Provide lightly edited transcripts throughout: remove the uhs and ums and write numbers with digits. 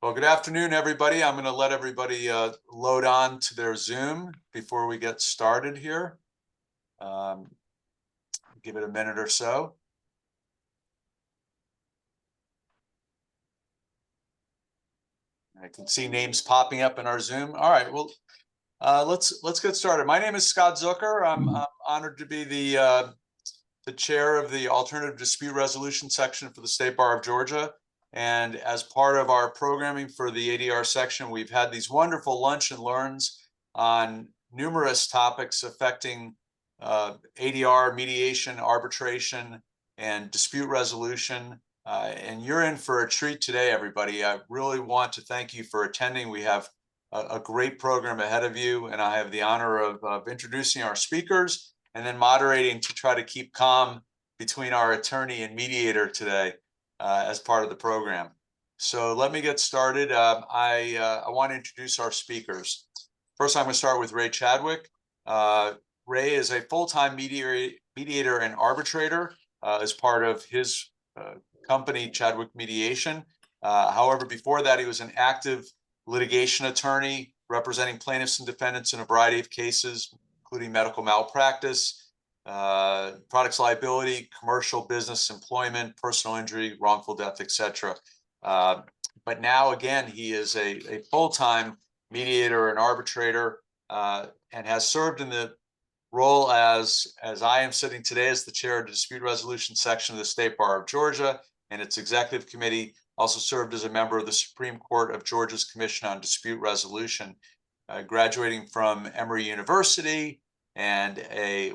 Well, good afternoon, everybody. I'm going to let everybody load on to their Zoom before we get started here. Give it a minute or so. I can see names popping up in our Zoom. All right, well, let's get started. My name is Scott Zucker. I'm honored to be the chair of the Alternative Dispute Resolution section for the State Bar of Georgia. And as part of our programming for the ADR section, we've had these wonderful lunch and learns on numerous topics affecting ADR, mediation, arbitration, and dispute resolution. And you're in for a treat today, everybody. I really want to thank you for attending. We have a great program ahead of you, and I have the honor of introducing our speakers and then moderating to try to keep calm between our attorney and mediator today as part of the program. So let me get started. I want to introduce our speakers. First, I'm going to start with Ray Chadwick. Ray is a full-time mediator and arbitrator as part of his company, Chadwick Mediation. However, before that, he was an active litigation attorney representing plaintiffs and defendants in a variety of cases, including medical malpractice, products liability, commercial business employment, personal injury, wrongful death, etc. But now, again, he is a full-time mediator and arbitrator and has served in the role as I am sitting today as the chair of the dispute resolution section of the State Bar of Georgia and its executive committee. Also served as a member of the Supreme Court of Georgia's Commission on Dispute Resolution, graduating from Emory University and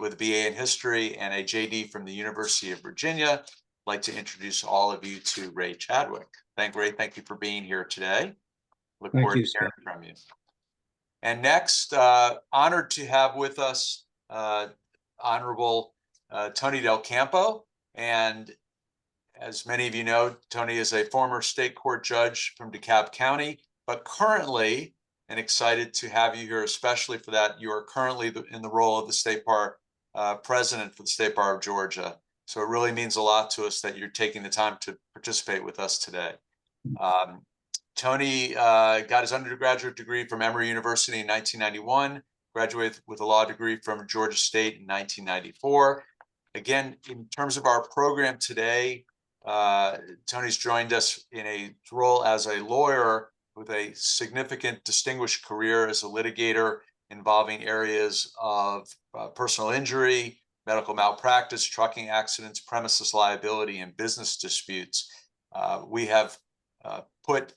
with a BA in history and a JD from the University of Virginia. I'd like to introduce all of you to Ray Chadwick. Ray, thank you for being here today. Look forward to hearing from you. And next, honored to have with us Honorable Tony Del Campo. And as many of you know, Tony is a former state court judge from DeKalb County, but currently, and excited to have you here, especially for that, you are currently in the role of the State Bar president for the State Bar of Georgia. So it really means a lot to us that you're taking the time to participate with us today. Tony got his undergraduate degree from Emory University in 1991, graduated with a law degree from Georgia State in 1994. Again, in terms of our program today, Tony's joined us in a role as a lawyer with a significant distinguished career as a litigator involving areas of personal injury, medical malpractice, trucking accidents, premises liability, and business disputes. We have put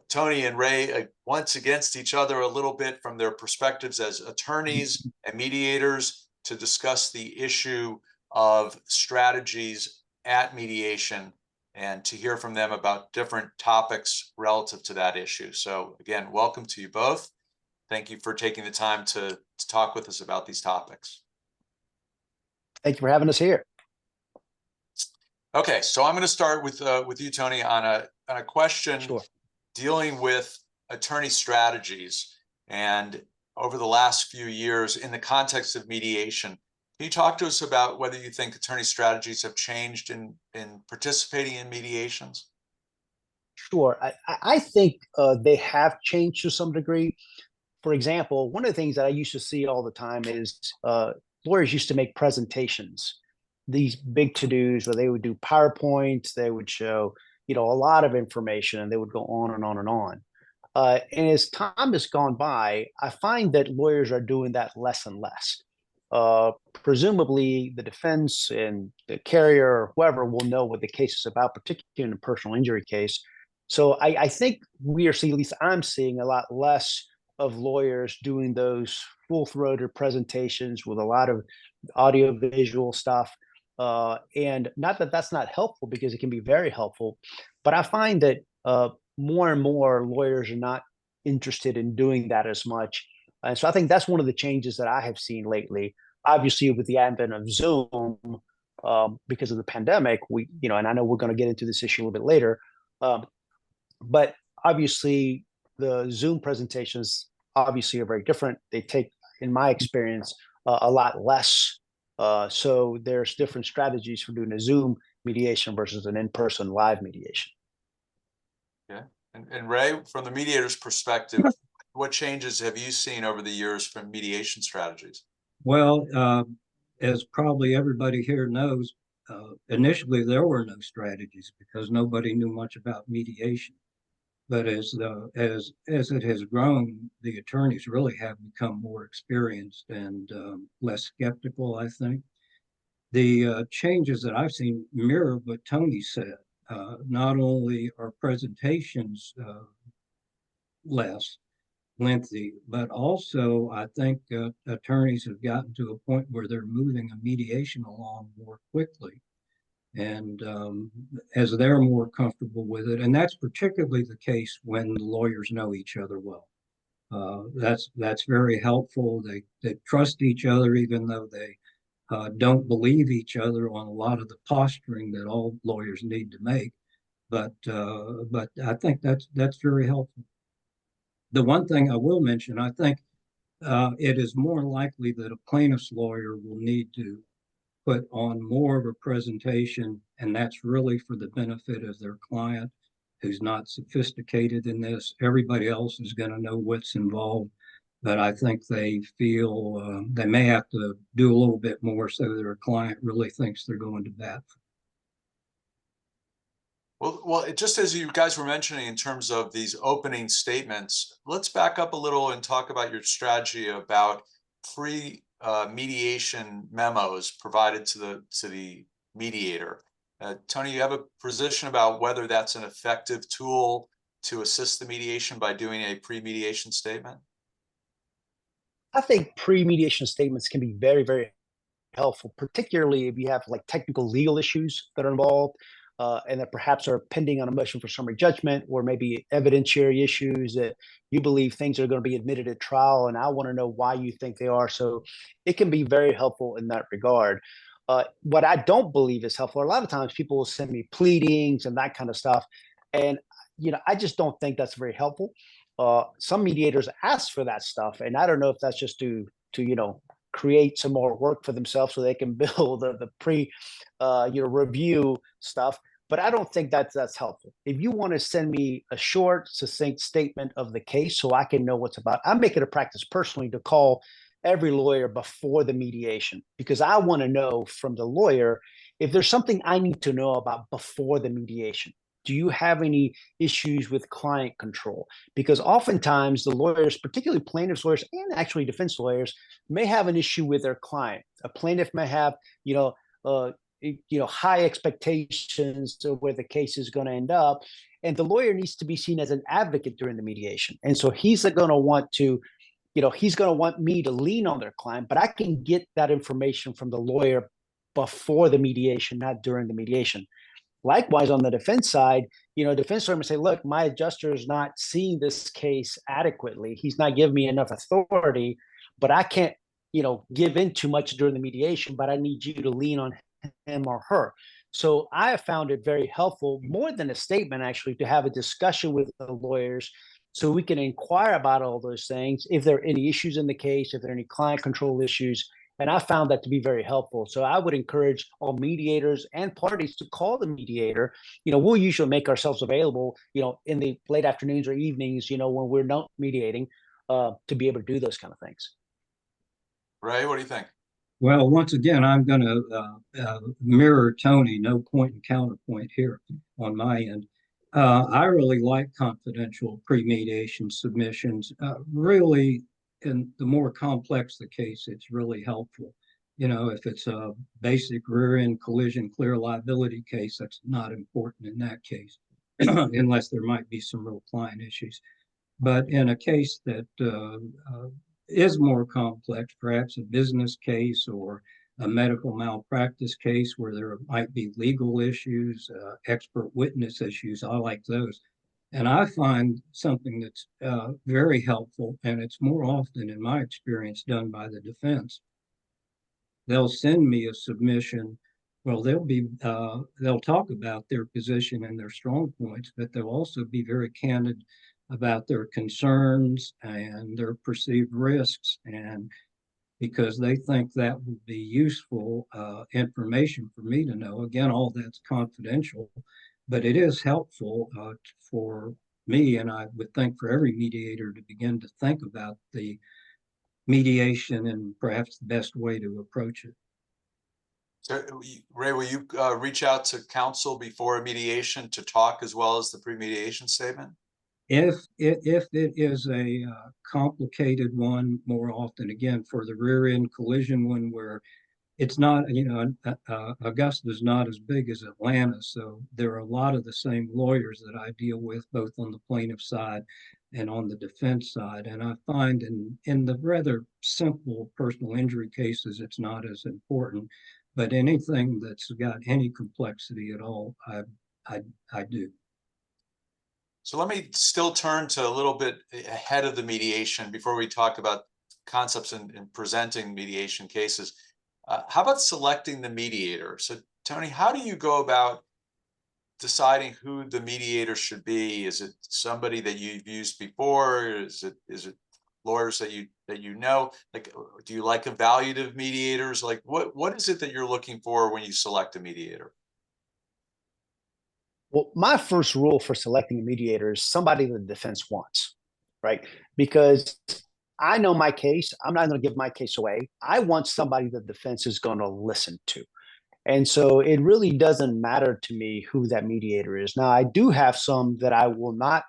Tony and Ray once against each other a little bit from their perspectives as attorneys and mediators to discuss the issue of strategies at mediation and to hear from them about different topics relative to that issue. So again, welcome to you both. Thank you for taking the time to talk with us about these topics. Thank you for having us here. Okay, so I'm going to start with you, Tony, on a question dealing with attorney strategies. And over the last few years, in the context of mediation, can you talk to us about whether you think attorney strategies have changed in participating in mediations? Sure. I think they have changed to some degree. For example, one of the things that I used to see all the time is lawyers used to make presentations, these big to-dos where they would do PowerPoints, they would show, a lot of information, and they would go on and on and on. And as time has gone by, I find that lawyers are doing that less and less. Presumably the defense and the carrier or whoever will know what the case is about, particularly in a personal injury case. So I think we are seeing, at least I'm seeing, a lot less of lawyers doing those full-throated presentations with a lot of audio visual stuff. And not that that's not helpful, because it can be very helpful, but I find that more and more lawyers are not interested in doing that as much. And so I think that's one of the changes that I have seen lately. Obviously, with the advent of Zoom, because of the pandemic, and I know we're going to get into this issue a little bit later, but obviously the Zoom presentations obviously are very different. They take, in my experience, a lot less. So there's different strategies for doing a Zoom mediation versus an in-person live mediation. Yeah. And Ray, from the mediator's perspective, what changes have you seen over the years from mediation strategies? Well, as probably everybody here knows, initially there were no strategies because nobody knew much about mediation. But as it has grown, the attorneys really have become more experienced and less skeptical, I think. The changes that I've seen mirror what Tony said. Not only are presentations less lengthy, but also I think attorneys have gotten to a point where they're moving a mediation along more quickly. And as they're more comfortable with it, and that's particularly the case when the lawyers know each other well. That's very helpful. They trust each other, even though they don't believe each other on a lot of the posturing that all lawyers need to make. But I think that's very helpful. The one thing I will mention, I think it is more likely that a plaintiff's lawyer will need to put on more of a presentation, and that's really for the benefit of their client who's not sophisticated in this. Everybody else is going to know what's involved, but I think they feel they may have to do a little bit more so their client really thinks they're going to bat. Well, just as you guys were mentioning in terms of these opening statements, let's back up a little and talk about your strategy about pre-mediation memos provided to the mediator. Tony, you have a position about whether that's an effective tool to assist the mediation by doing a pre-mediation statement? I think pre-mediation statements can be very, very helpful, particularly if you have like technical legal issues that are involved, and that perhaps are pending on a motion for summary judgment, or maybe evidentiary issues that you believe things are going to be admitted at trial, and I want to know why you think they are. So it can be very helpful in that regard. What I don't believe is helpful, a lot of times people will send me pleadings and that kind of stuff, and I just don't think that's very helpful. Some mediators ask for that stuff, and I don't know if that's just to create some more work for themselves so they can build the pre review stuff, but I don't think that's helpful. If you want to send me a short succinct statement of the case so I can know what's about, I make it a practice personally to call every lawyer before the mediation, because I want to know from the lawyer if there's something I need to know about before the mediation. Do you have any issues with client control? Because oftentimes the lawyers, particularly plaintiffs lawyers and actually defense lawyers, may have an issue with their client. A plaintiff may have, high expectations to where the case is going to end up, and the lawyer needs to be seen as an advocate during the mediation. And so he's going to want to, he's going to want me to lean on their client, but I can get that information from the lawyer before the mediation, not during the mediation. Likewise, on the defense side, defense lawyer may say, look, my adjuster is not seeing this case adequately. He's not giving me enough authority, but I can't, give in too much during the mediation, but I need you to lean on him or her. So I have found it very helpful, more than a statement, actually, to have a discussion with the lawyers so we can inquire about all those things, if there are any issues in the case, if there are any client control issues. And I found that to be very helpful. So I would encourage all mediators and parties to call the mediator. We'll usually make ourselves available, in the late afternoons or evenings, when we're not mediating, to be able to do those kind of things. Ray, what do you think? Well, once again, I'm going to mirror Tony, no point and counterpoint here on my end. I really like confidential pre-mediation submissions. Really, in the more complex the case, it's really helpful. If it's a basic rear-end collision clear liability case, that's not important in that case, unless there might be some real client issues. But in a case that is more complex, perhaps a business case or a medical malpractice case where there might be legal issues, expert witness issues, I like those. And I find something that's very helpful, and it's more often, in my experience, done by the defense. They'll send me a submission. Well, they'll talk about their position and their strong points, but they'll also be very candid about their concerns and their perceived risks, and because they think that would be useful information for me to know. Again, all that's confidential, but it is helpful for me, and I would think for every mediator, to begin to think about the mediation and perhaps the best way to approach it. So, Ray, will you reach out to counsel before a mediation to talk as well as the pre-mediation statement? If it is a complicated one, more often, again, for the rear end collision one where it's not, Augusta is not as big as Atlanta, so there are a lot of the same lawyers that I deal with, both on the plaintiff side and on the defense side. And I find in the rather simple personal injury cases, it's not as important, but anything that's got any complexity at all, I do. So let me still turn to a little bit ahead of the mediation before we talk about concepts in presenting mediation cases. How about selecting the mediator? So Tony, how do you go about deciding who the mediator should be? Is it somebody that you've used before? Is it lawyers that you know? Like, do you like evaluative mediators? Like, what is it that you're looking for when you select a mediator? Well, my first rule for selecting a mediator is somebody the defense wants, right? Because I know my case. I'm not going to give my case away. I want somebody the defense is going to listen to. And so it really doesn't matter to me who that mediator is. Now, I do have some that I will not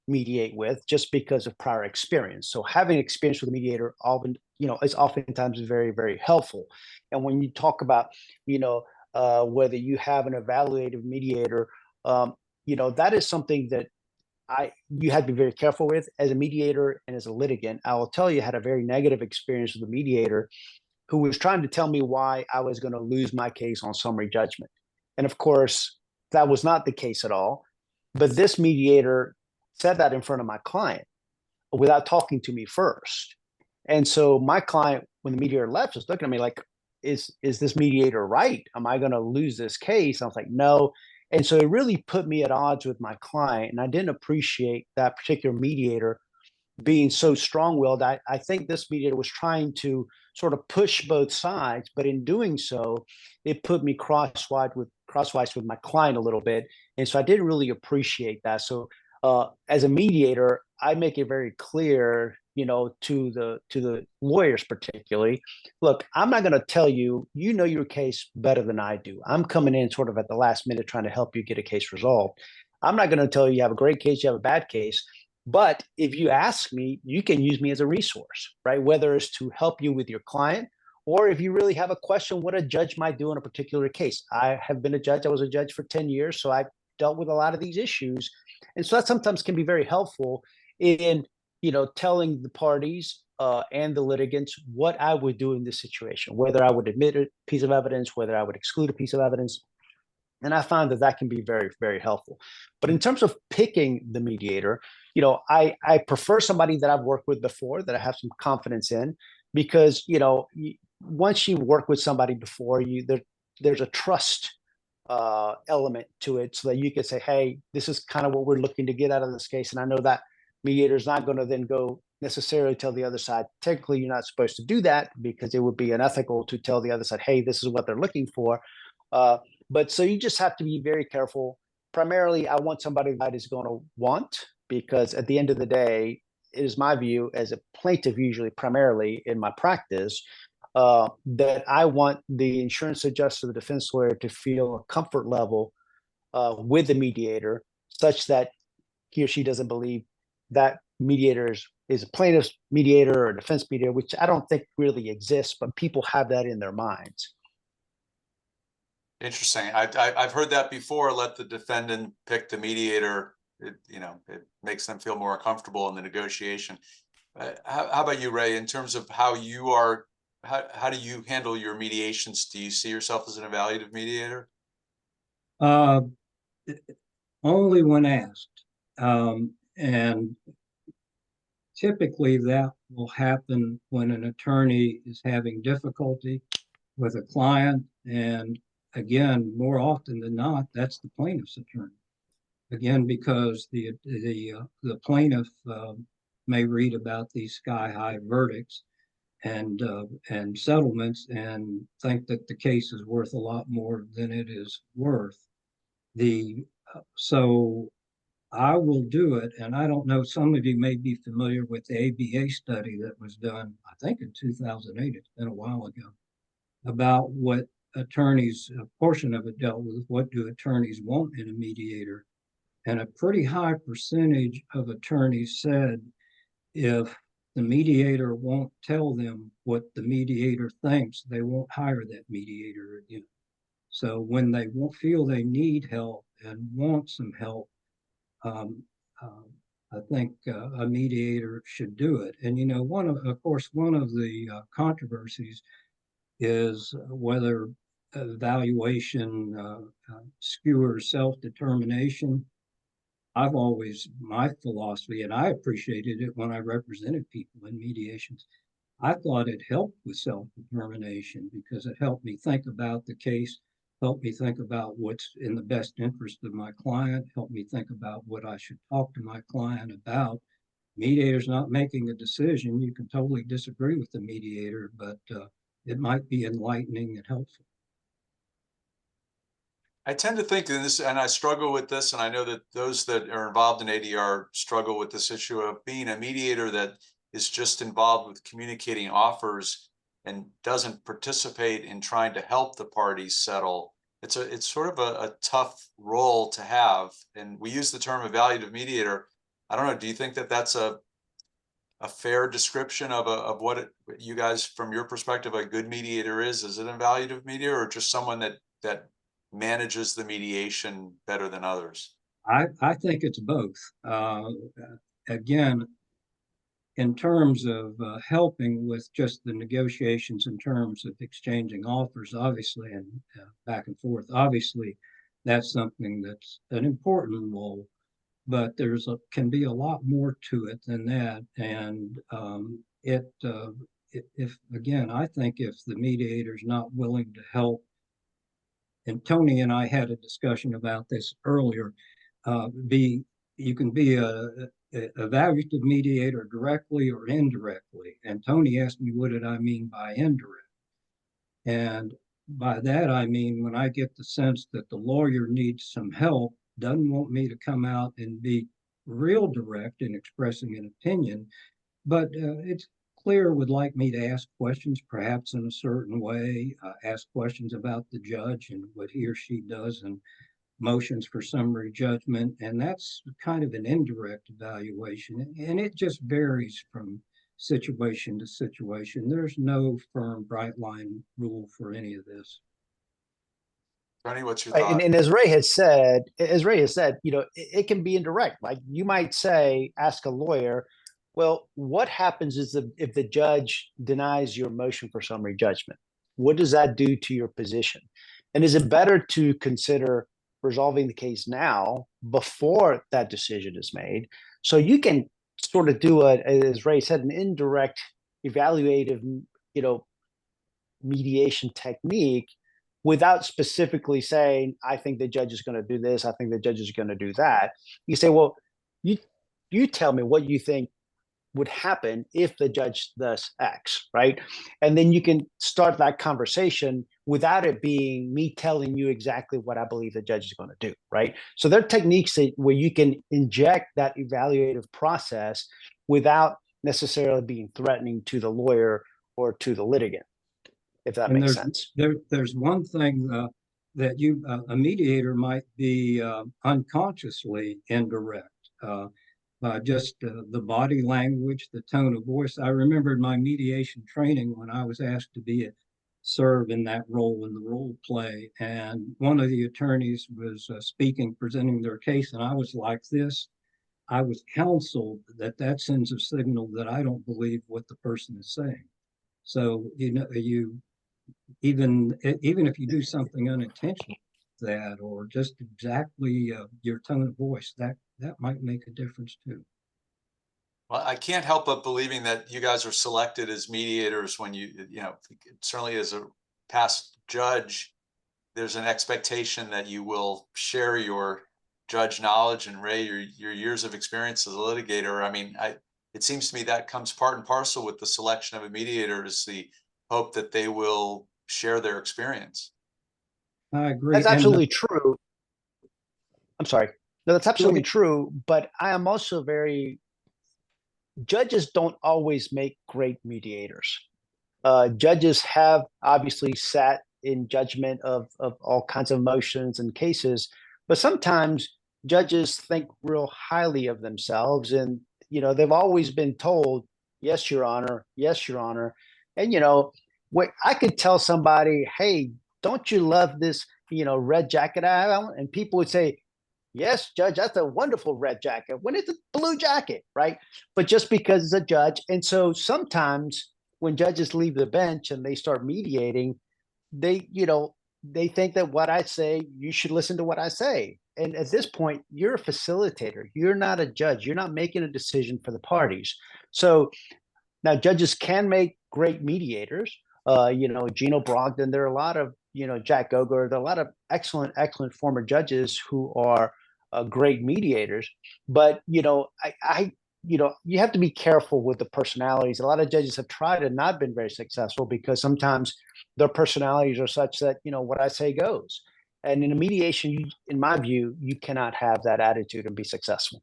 mediate with just because of prior experience. So having experience with a mediator often, is oftentimes very, very helpful. And when you talk about, whether you have an evaluative mediator, that is something that you had to be very careful with as a mediator and as a litigant. I will tell you, I had a very negative experience with a mediator who was trying to tell me why I was going to lose my case on summary judgment. And of course, that was not the case at all. But this mediator said that in front of my client without talking to me first. And so my client, when the mediator left, was looking at me like, is this mediator right? Am I going to lose this case? I was like, no. And so it really put me at odds with my client. And I didn't appreciate that particular mediator being so strong-willed. I think this mediator was trying to sort of push both sides, but in doing so, it put me crosswise with my client a little bit. And so I didn't really appreciate that. So as a mediator, I make it very clear, to the lawyers particularly, look, I'm not going to tell you, your case better than I do. I'm coming in sort of at the last minute trying to help you get a case resolved. I'm not going to tell you have a great case, you have a bad case. But if you ask me, you can use me as a resource, right? Whether it's to help you with your client, or if you really have a question, what a judge might do in a particular case. I have been a judge. I was a judge for 10 years, so I've dealt with a lot of these issues. And so that sometimes can be very helpful in, telling the parties and the litigants what I would do in this situation, whether I would admit a piece of evidence, whether I would exclude a piece of evidence. And I find that can be very, very helpful. But in terms of picking the mediator, I prefer somebody that I've worked with before, that I have some confidence in, because, once you work with somebody before, there's a trust element to it, so that you can say, hey, this is kind of what we're looking to get out of this case. And I know that mediator is not going to then go necessarily tell the other side, technically, you're not supposed to do that, because it would be unethical to tell the other side, hey, this is what they're looking for. But so you just have to be very careful. Primarily, I want somebody that is going to want, because at the end of the day, it is my view as a plaintiff, usually primarily in my practice, that I want the insurance adjuster, the defense lawyer, to feel a comfort level with the mediator, such that he or she doesn't believe that mediator is a plaintiff's mediator or a defense mediator, which I don't think really exists, but people have that in their minds. Interesting. I've heard that before. Let the defendant pick the mediator. It makes them feel more comfortable in the negotiation. How about you, Ray? In terms of how you are, how do you handle your mediations? Do you see yourself as an evaluative mediator? Only when asked, and typically that will happen when an attorney is having difficulty with a client, and again, more often than not, that's the plaintiff's attorney. Again, because the plaintiff may read about these sky-high verdicts and settlements and think that the case is worth a lot more than it is worth. So I will do it. And I don't know, some of you may be familiar with the ABA study that was done, I think in 2008, it's been a while ago, about what attorneys, a portion of it dealt with what do attorneys want in a mediator. And a pretty high percentage of attorneys said if the mediator won't tell them what the mediator thinks, they won't hire that mediator again. So when they won't feel they need help and want some help, um, I think a mediator should do it. And you know, of course, one of the controversies is whether evaluation skewers self-determination. My philosophy, and I appreciated it when I represented people in mediations, I thought it helped with self-determination because it helped me think about the case, helped me think about what's in the best interest of my client, helped me think about what I should talk to my client about. Mediator's not making a decision. You can totally disagree with the mediator, but it might be enlightening and helpful. I tend to think in this, and I struggle with this, and I know that those that are involved in ADR struggle with this issue of being a mediator that is just involved with communicating offers and doesn't participate in trying to help the parties settle. It's sort of a tough role to have, and we use the term evaluative mediator. I don't know. Do you think that that's a fair description of what you guys, from your perspective, a good mediator is? Is it an evaluative mediator or just someone that manages the mediation better than others? I think it's both. Again, in terms of helping with just the negotiations in terms of exchanging offers, obviously, and back and forth, obviously, that's something that's an important role. But can be a lot more to it than that. And if again, I think if the mediator's not willing to help, and Tony and I had a discussion about this earlier, you can be a evaluative mediator directly or indirectly. And Tony asked me, what did I mean by indirect? And by that, I mean, when I get the sense that the lawyer needs some help, doesn't want me to come out and be real direct in expressing an opinion, but it's clear would like me to ask questions, perhaps in a certain way, ask questions about the judge and what he or she does and motions for summary judgment. And that's kind of an indirect evaluation. And it just varies from situation to situation. There's no firm, bright line rule for any of this. Tony, what's your Right, thought? and as Ray has said, you know, it can be indirect. Like you might say, ask a lawyer, well, what happens if the judge denies your motion for summary judgment? What does that do to your position? And is it better to consider resolving the case now before that decision is made? So you can sort of do as Ray said, an indirect evaluative, you know, mediation technique without specifically saying, I think the judge is going to do this, I think the judge is going to do that. You say, well, you tell me what you think would happen if the judge does X, right? And then you can start that conversation without it being me telling you exactly what I believe the judge is going to do, right? So there are techniques where you can inject that evaluative process without necessarily being threatening to the lawyer or to the litigant, if that makes sense. There's one thing that a mediator might be unconsciously indirect. Just the body language, the tone of voice. I remembered my mediation training when I was asked to serve in that role in the role play. And one of the attorneys was speaking, presenting their case, and I was like this. I was counseled that sends a signal that I don't believe what the person is saying. So, you know, even if you do something unintentional, that or just exactly your tone of voice, that might make a difference too. Well, I can't help but believing that you guys are selected as mediators when you know, certainly as a past judge, there's an expectation that you will share your judge knowledge and Ray, your years of experience as a litigator. I mean, it seems to me that comes part and parcel with the selection of a mediator, is the hope that they will share their experience. I agree. That's absolutely true. I'm sorry. No, that's absolutely true. But I am also judges don't always make great mediators. Judges have obviously sat in judgment of all kinds of motions and cases, but sometimes judges think real highly of themselves, and they've always been told, "Yes, Your Honor. Yes, Your Honor." And what I could tell somebody, "Hey, don't you love this red jacket I have on?" And people would say, "Yes, Judge, that's a wonderful red jacket." When it's a blue jacket, right? But just because it's a judge. And so sometimes when judges leave the bench and they start mediating, they think that what I say, you should listen to what I say. And at this point, you're a facilitator. You're not a judge. You're not making a decision for the parties. So now judges can make great mediators. Gino Brogdon, there are a lot of, Jack Goger, there are a lot of excellent former judges who are great mediators. But, you have to be careful with the personalities. A lot of judges have tried and not been very successful because sometimes their personalities are such that, what I say goes. And in a mediation, in my view, you cannot have that attitude and be successful.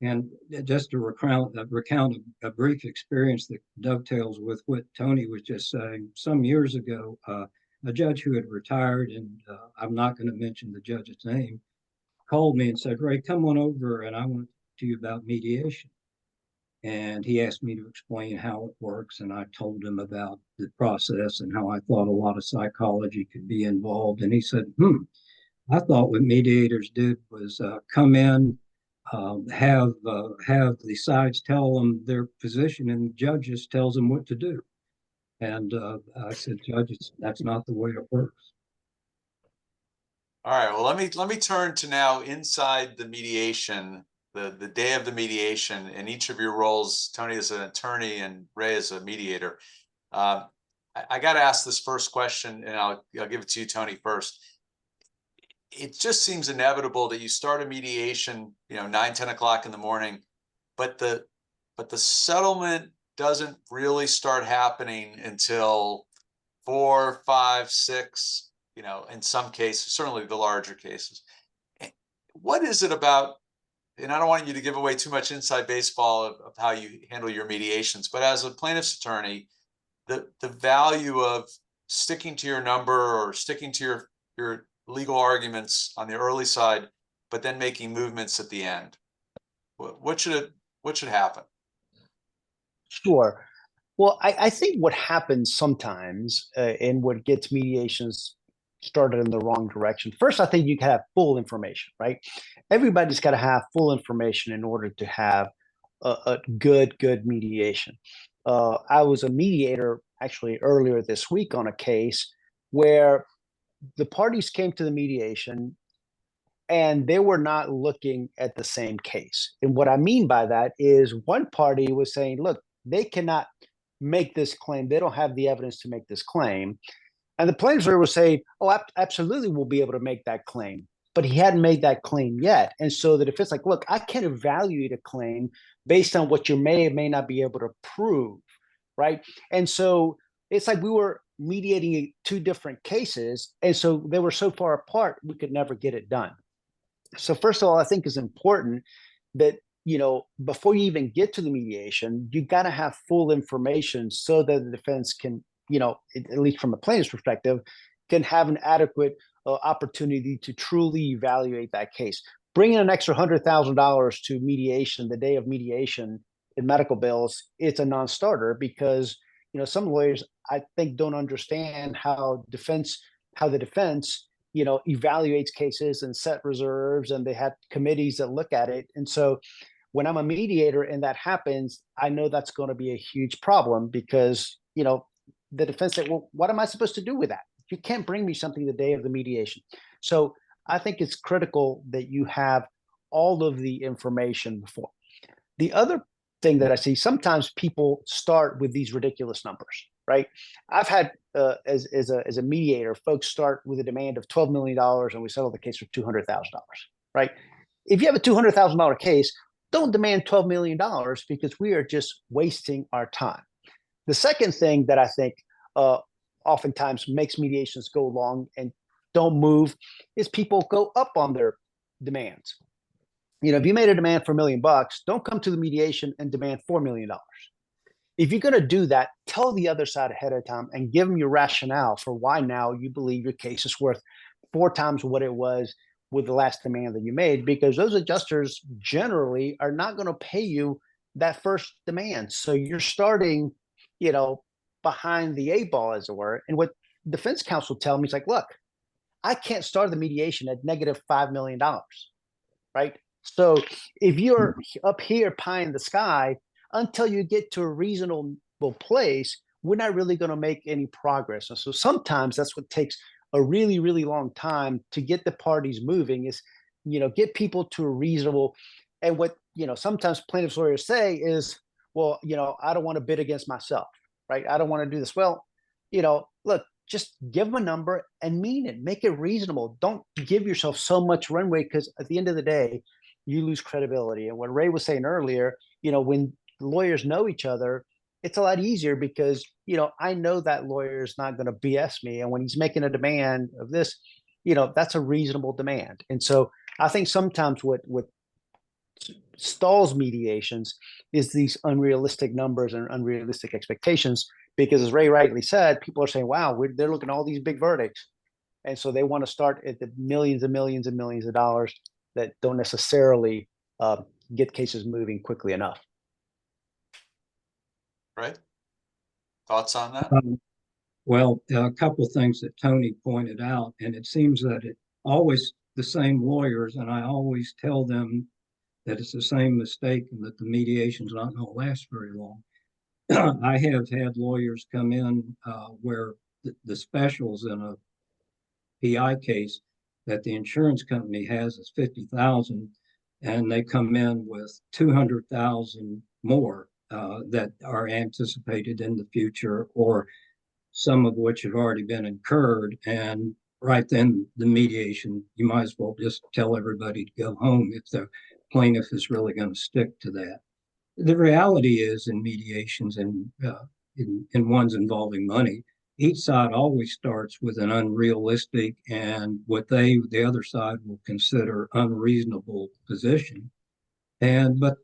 And just to recount a brief experience that dovetails with what Tony was just saying, some years ago, a judge who had retired, and I'm not going to mention the judge's name, called me and said, "Ray, come on over and I want to talk to you about mediation." And he asked me to explain how it works. And I told him about the process and how I thought a lot of psychology could be involved. And he said, I thought what mediators did was come in, have the sides tell them their position, and the judge just tells them what to do. And I said, "Judge, that's not the way it works." All right, well, let me turn to now inside the mediation, the day of the mediation, in each of your roles, Tony as an attorney and Ray as a mediator. I got to ask this first question, and I'll give it to you, Tony, first. It just seems inevitable that you start a mediation, 9, 10 o'clock in the morning, but the settlement doesn't really start happening until 4, 5, 6, in some cases, certainly the larger cases. What is it about, and I don't want you to give away too much inside baseball of how you handle your mediations, but as a plaintiff's attorney, the value of sticking to your number or sticking to your legal arguments on the early side, but then making movements at the end. What should happen? Sure. Well, I think what happens sometimes and what gets mediations started in the wrong direction. First, I think you can have full information, right? Everybody's got to have full information in order to have a good mediation. I was a mediator actually earlier this week on a case where the parties came to the mediation and they were not looking at the same case. And what I mean by that is one party was saying, look, they cannot make this claim. They don't have the evidence to make this claim. And the plaintiff's lawyer was saying, oh, absolutely, we'll be able to make that claim. But he hadn't made that claim yet. And so the defense like, look, I can evaluate a claim based on what you may or may not be able to prove, right? And so it's like we were mediating two different cases. And so they were so far apart, we could never get it done. So first of all, I think it's important that, before you even get to the mediation, you got to have full information so that the defense can, at least from a plaintiff's perspective, can have an adequate opportunity to truly evaluate that case. Bringing an extra $100,000 to mediation the day of mediation in medical bills, it's a non-starter because, some lawyers, I think, don't understand how the defense evaluates cases and set reserves, and they have committees that look at it. And so when I'm a mediator and that happens, I know that's going to be a huge problem because, the defense said, well, what am I supposed to do with that? You can't bring me something the day of the mediation. So I think it's critical that you have all of the information before. The other thing that I see, sometimes people start with these ridiculous numbers, right? I've had, as a mediator, folks start with a demand of $12 million and we settle the case for $200,000, right? If you have a $200,000 case, don't demand $12 million because we are just wasting our time. The second thing that I think oftentimes makes mediations go long and don't move is people go up on their demands. If you made a demand for $1 million, don't come to the mediation and demand $4 million. If you're going to do that, tell the other side ahead of time and give them your rationale for why now you believe your case is worth 4 times what it was with the last demand that you made, because those adjusters generally are not going to pay you that first demand. So you're starting, behind the 8 ball, as it were. And what defense counsel tell me is like, look, I can't start the mediation at negative $5 million, right? So if you're up here pie in the sky, until you get to a reasonable place, we're not really going to make any progress. And so sometimes that's what takes a really, really long time to get the parties moving is, get people to a reasonable. And what, sometimes plaintiffs lawyers say is, well, I don't want to bid against myself, right? I don't want to do this. Well, look, just give them a number and mean it. Make it reasonable. Don't give yourself so much runway, because at the end of the day, you lose credibility. And what Ray was saying earlier, when lawyers know each other, it's a lot easier because, I know that lawyer is not going to BS me. And when he's making a demand of this, that's a reasonable demand. And so I think sometimes what stalls mediations is these unrealistic numbers and unrealistic expectations, because as Ray rightly said, people are saying, wow, they're looking at all these big verdicts. And so they want to start at the millions and millions and millions of dollars that don't necessarily get cases moving quickly enough. Right? Thoughts on that? Well, a couple of things that Tony pointed out, and it seems that it always the same lawyers, and I always tell them that it's the same mistake and that the mediation's not going to last very long. I have had lawyers come in where the specials in a PI case that the insurance company has is 50,000, and they come in with 200,000 more that are anticipated in the future, or some of which have already been incurred. And right then, the mediation, you might as well just tell everybody to go home if the plaintiff is really going to stick to that. The reality is in mediations and in ones involving money, each side always starts with an unrealistic and what the other side will consider unreasonable position. But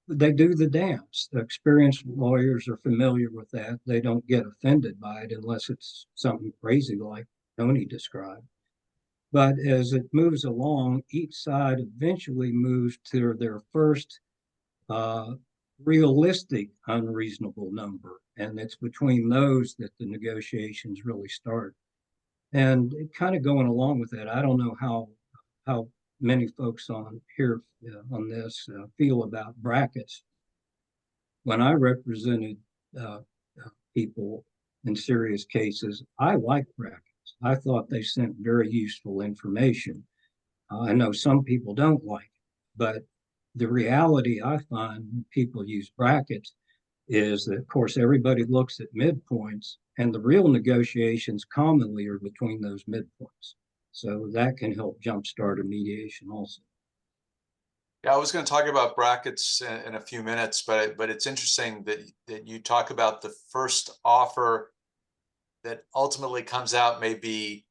they do the dance. The experienced lawyers are familiar with that. They don't get offended by it unless it's something crazy like Tony described. But as it moves along, each side eventually moves to their first realistic, unreasonable number. And it's between those that the negotiations really start. And kind of going along with that, I don't know how many folks on here on this feel about brackets. When I represented people in serious cases, I liked brackets. I thought they sent very useful information. I know some people don't like it, but the reality I find when people use brackets is that, of course, everybody looks at midpoints, and the real negotiations commonly are between those midpoints. So that can help jumpstart a mediation also. Yeah, I was going to talk about brackets in a few minutes, but it's interesting that you talk about the first offer that ultimately comes out may be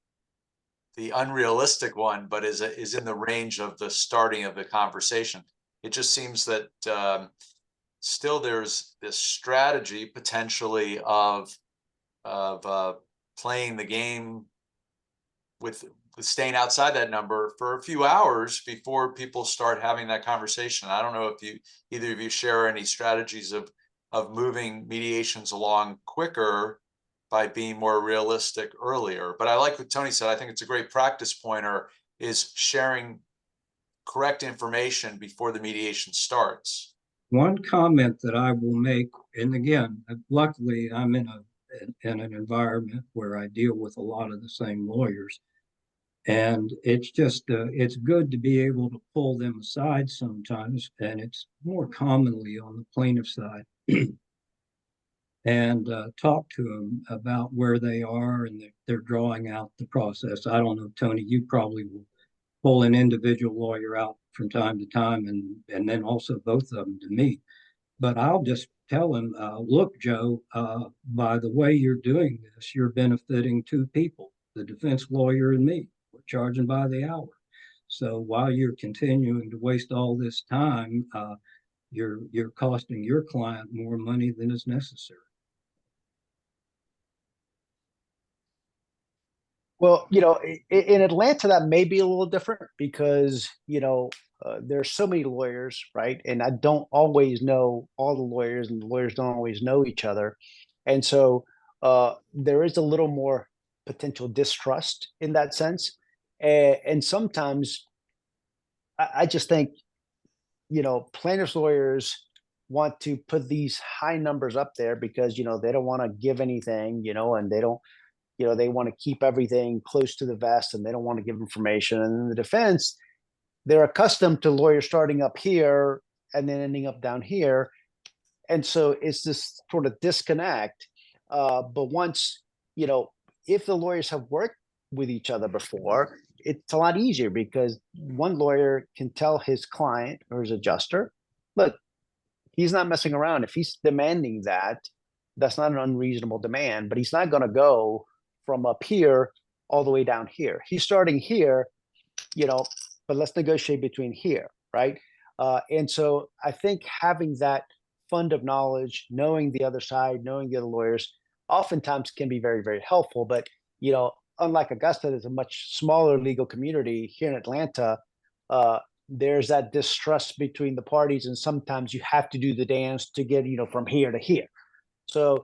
the unrealistic one, but is in the range of the starting of the conversation. It just seems that still there's this strategy potentially of playing the game with staying outside that number for a few hours before people start having that conversation. I don't know if either of you share any strategies of moving mediations along quicker by being more realistic earlier. But I like what Tony said. I think it's a great practice pointer, is sharing correct information before the mediation starts. One comment that I will make, and again, luckily I'm in an environment where I deal with a lot of the same lawyers. And it's just, it's good to be able to pull them aside sometimes, and it's more commonly on the plaintiff side, and talk to them about where they are and they're drawing out the process. I don't know, Tony, you probably will pull an individual lawyer out from time to time, and then also both of them to meet. But I'll just tell them, look, Joe, by the way you're doing this, you're benefiting 2 people, the defense lawyer and me. We're charging by the hour. So while you're continuing to waste all this time, you're costing your client more money than is necessary. Well, in Atlanta, that may be a little different because, there's so many lawyers, right? And I don't always know all the lawyers, and the lawyers don't always know each other. And so there is a little more potential distrust in that sense. And sometimes I just think, plaintiffs' lawyers want to put these high numbers up there because, they don't want to give anything, and they don't they want to keep everything close to the vest and they don't want to give information. And in the defense, they're accustomed to lawyers starting up here and then ending up down here. And so it's this sort of disconnect. But once, if the lawyers have worked with each other before, it's a lot easier because one lawyer can tell his client or his adjuster, look, he's not messing around. If he's demanding that, that's not an unreasonable demand, but he's not going to go from up here all the way down here. He's starting here, but let's negotiate between here, right? And so I think having that fund of knowledge, knowing the other side, knowing the other lawyers, oftentimes can be very, very helpful. But, unlike Augusta, there's a much smaller legal community here in Atlanta. There's that distrust between the parties, and sometimes you have to do the dance to get, from here to here. So,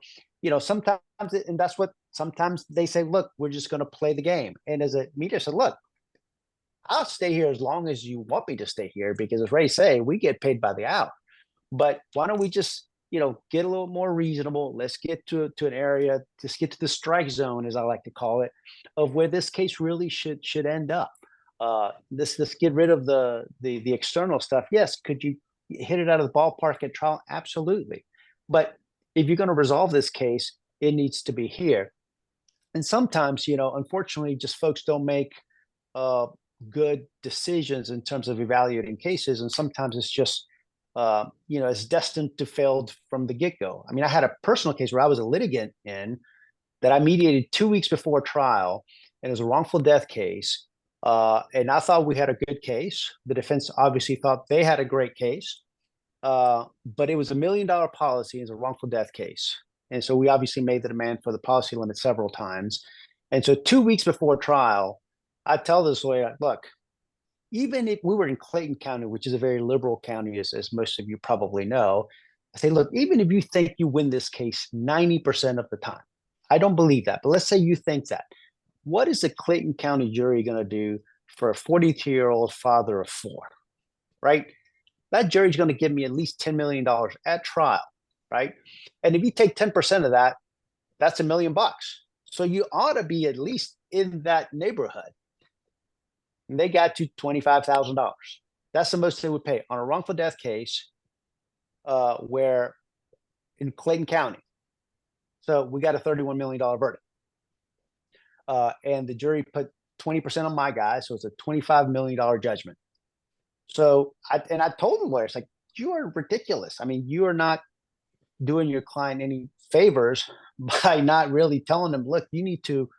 sometimes, and that's what sometimes they say, look, we're just going to play the game. And as a mediator said, look, I'll stay here as long as you want me to stay here, because as Ray say, we get paid by the hour. But why don't we just, get a little more reasonable? Let's get to an area, just get to the strike zone, as I like to call it, of where this case really should end up. Let's get rid of the external stuff. Yes, could you hit it out of the ballpark at trial? Absolutely. But if you're going to resolve this case, it needs to be here. And sometimes, unfortunately, just folks don't make good decisions in terms of evaluating cases. And sometimes it's just, it's destined to fail from the get-go. I mean, I had a personal case where I was a litigant in that I mediated 2 weeks before trial, and it was a wrongful death case. And I thought we had a good case. The defense obviously thought they had a great case. But it was $1 million policy as a wrongful death case. And so we obviously made the demand for the policy limit several times. And so 2 weeks before trial, I tell this lawyer, look, even if we were in Clayton County, which is a very liberal county, as most of you probably know, I say, look, even if you think you win this case 90% of the time, I don't believe that, but let's say you think that, what is the Clayton County jury going to do for a 42-year-old father of 4, right? That jury's going to give me at least $10 million at trial, right? And if you take 10% of that, that's $1 million. So you ought to be at least in that neighborhood. And they got to $25,000. That's the most they would pay on a wrongful death case, where in Clayton County. So we got a $31 million verdict. And the jury put 20% on my guy, so it's a $25 million judgment. So I told the lawyers, like, you are ridiculous. I mean, you are not doing your client any favors by not really telling them, look, you need to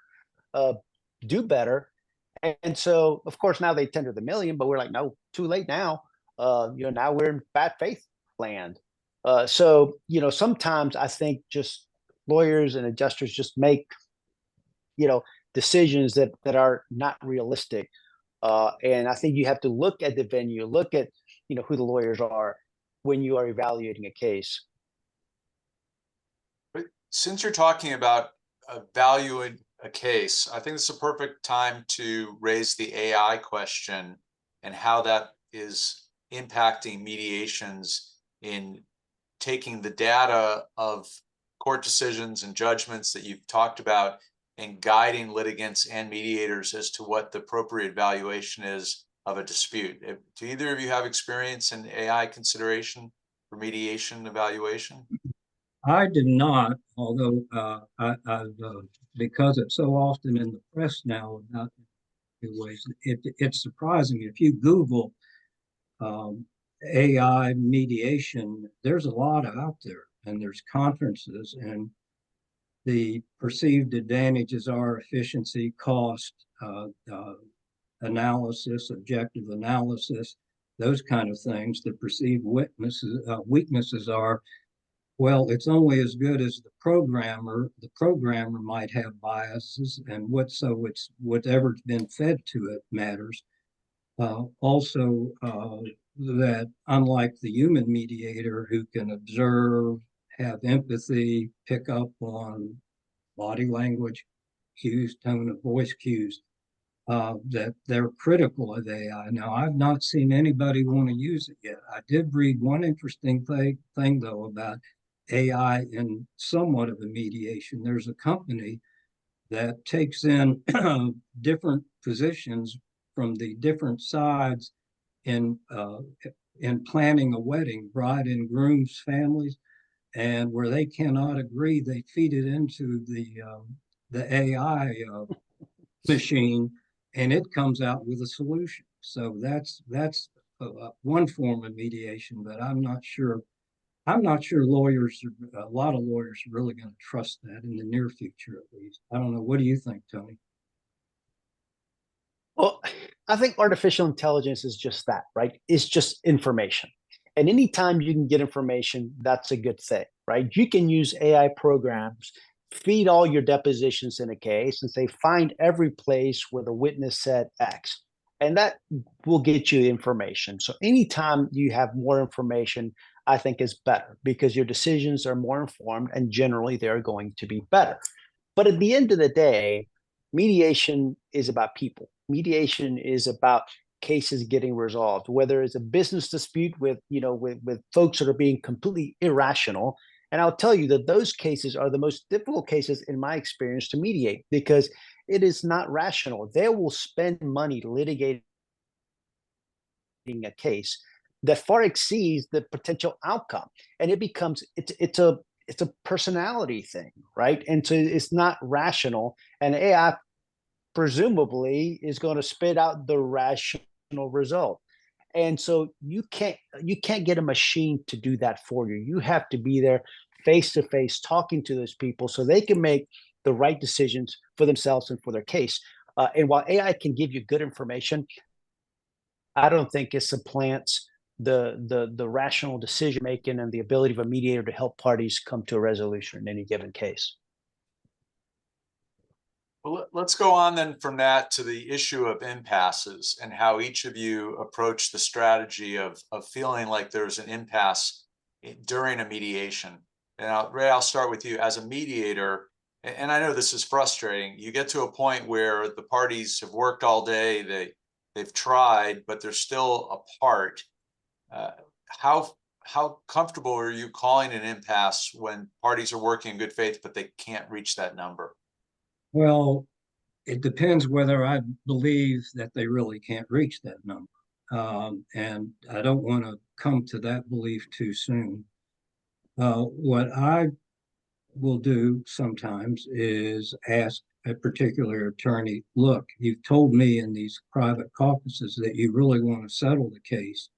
do better. And so, of course, now they tender the $1 million, but we're like, no, too late now. Now we're in bad faith land. So, sometimes I think just lawyers and adjusters just make, decisions that are not realistic. And I think you have to look at the venue, look at, who the lawyers are when you are evaluating a case. But since you're talking about valuing a case, I think it's a perfect time to raise the AI question and how that is impacting mediations in taking the data of court decisions and judgments that you've talked about and guiding litigants and mediators as to what the appropriate valuation is of a dispute. Do either of you have experience in AI consideration for mediation evaluation? I did not, although because it's so often in the press now about ways, it's surprising. If you Google AI mediation, there's a lot out there, and there's conferences, and the perceived advantages are efficiency, cost, analysis, objective analysis, those kind of things. The perceived weaknesses are, well, it's only as good as the programmer. The programmer might have biases, and it's whatever's been fed to it matters. Also, that unlike the human mediator who can observe, have empathy, pick up on body language cues, tone of voice cues, that they're critical of AI. Now, I've not seen anybody want to use it yet. I did read one interesting thing though, about AI in somewhat of a mediation. There's a company that takes in different positions from the different sides in planning a wedding, bride and groom's families, and where they cannot agree, they feed it into the AI machine, and it comes out with a solution. So that's one form of mediation, but I'm not sure lawyers, a lot of lawyers, are really going to trust that in the near future, at least. I don't know. What do you think, Tony? Well, I think artificial intelligence is just that, right? It's just information. And anytime you can get information, that's a good thing, right? You can use AI programs, feed all your depositions in a case and say, find every place where the witness said X. And that will get you information. So anytime you have more information, I think is better because your decisions are more informed and generally they're going to be better. But at the end of the day, mediation is about people. Mediation is about cases getting resolved, whether it's a business dispute with folks that are being completely irrational. And I'll tell you that those cases are the most difficult cases in my experience to mediate because it is not rational. They will spend money litigating a case that far exceeds the potential outcome, and it becomes it's a personality thing, right? And so it's not rational, and AI presumably is going to spit out the rational result. And so you can't get a machine to do that for you. You have to be there face to face talking to those people so they can make the right decisions for themselves and for their case. And while AI can give you good information, I don't think it supplants the rational decision making and the ability of a mediator to help parties come to a resolution in any given case. Well, let's go on then from that to the issue of impasses and how each of you approach the strategy of feeling like there's an impasse during a mediation. And Ray, I'll start with you as a mediator. And I know this is frustrating. You get to a point where the parties have worked all day, they've tried, but they're still apart. How comfortable are you calling an impasse when parties are working in good faith, but they can't reach that number? Well, it depends whether I believe that they really can't reach that number. And I don't want to come to that belief too soon. What I will do sometimes is ask a particular attorney, look, you've told me in these private caucuses that you really want to settle the case.